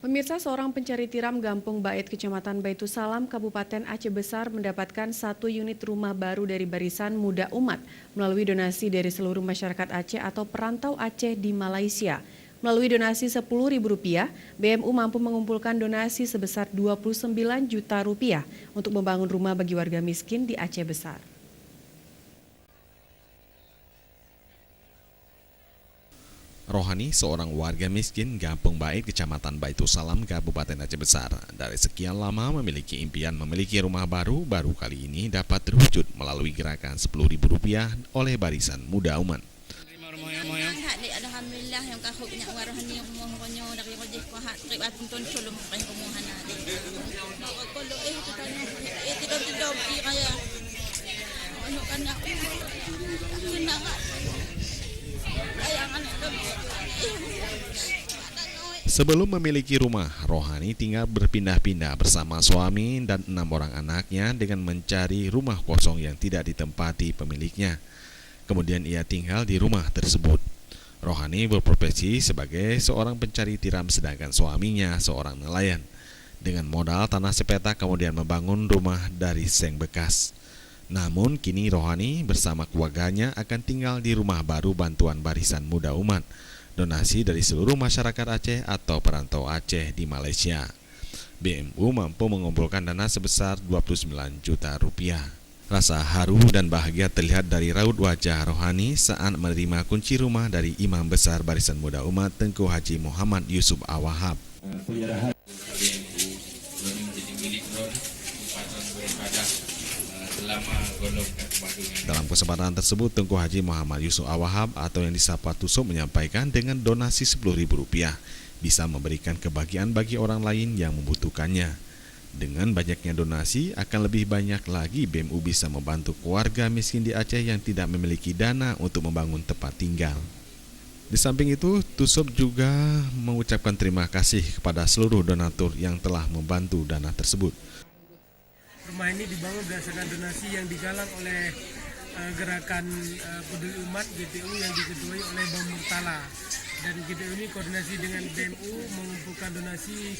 Pemirsa, seorang pencari tiram Gampung Bait, Kecamatan Baitussalam, Kabupaten Aceh Besar mendapatkan 1 unit rumah baru dari Barisan Muda Umat melalui donasi dari seluruh masyarakat Aceh atau perantau Aceh di Malaysia. Melalui donasi Rp10.000, BMU mampu mengumpulkan donasi sebesar Rp29 juta untuk membangun rumah bagi warga miskin di Aceh Besar. Rohani, seorang warga miskin Gampung Bait, Kecamatan Baitussalam, Kabupaten Aceh Besar, dari sekian lama memiliki impian memiliki rumah baru kali ini dapat terwujud melalui gerakan Rp10.000 oleh Barisan Muda Umat. Alhamdulillah yang kahok nya warahani umuh konyo dari wajih ko hat trip atun ton sulum kan kumuhan ade. Kalau tutanya tidak kaya ano kana kinangan. Sebelum memiliki rumah, Rohani tinggal berpindah-pindah bersama suami dan 6 orang anaknya dengan mencari rumah kosong yang tidak ditempati pemiliknya. Kemudian ia tinggal di rumah tersebut. Rohani berprofesi sebagai seorang pencari tiram sedangkan suaminya seorang nelayan. Dengan modal tanah sepetak kemudian membangun rumah dari seng bekas. Namun kini Rohani bersama keluarganya akan tinggal di rumah baru bantuan Barisan Muda Umat, donasi dari seluruh masyarakat Aceh atau perantau Aceh di Malaysia. BMU mampu mengumpulkan dana sebesar Rp29 juta. Rasa haru dan bahagia terlihat dari raut wajah Rohani saat menerima kunci rumah dari Imam Besar Barisan Muda Umat Tengku Haji Muhammad Yusuf Awahab. Dalam kesempatan tersebut, Tengku Haji Muhammad Yusuf Awahab atau yang disapa Tusuk menyampaikan dengan donasi Rp10.000 bisa memberikan kebahagiaan bagi orang lain yang membutuhkannya. Dengan banyaknya donasi, akan lebih banyak lagi BMU bisa membantu keluarga miskin di Aceh yang tidak memiliki dana untuk membangun tempat tinggal. Di samping itu, Tusuk juga mengucapkan terima kasih kepada seluruh donatur yang telah membantu dana tersebut. Rumah ini dibangun berdasarkan donasi yang digalang oleh gerakan peduli umat GPU yang diketuai oleh Bang Murtala. Dan GPU ini koordinasi dengan BMU mengumpulkan donasi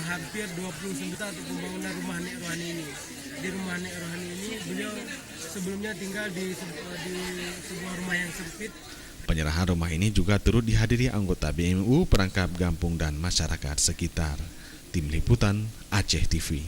hampir 29 juta untuk pembangunan rumah Nek Rohani ini. Di rumah Nek Rohani ini beliau sebelumnya tinggal di sebuah rumah yang sempit. Penyerahan rumah ini juga turut dihadiri anggota BMU, perangkap Gampung dan masyarakat sekitar. Tim Liputan Aceh TV.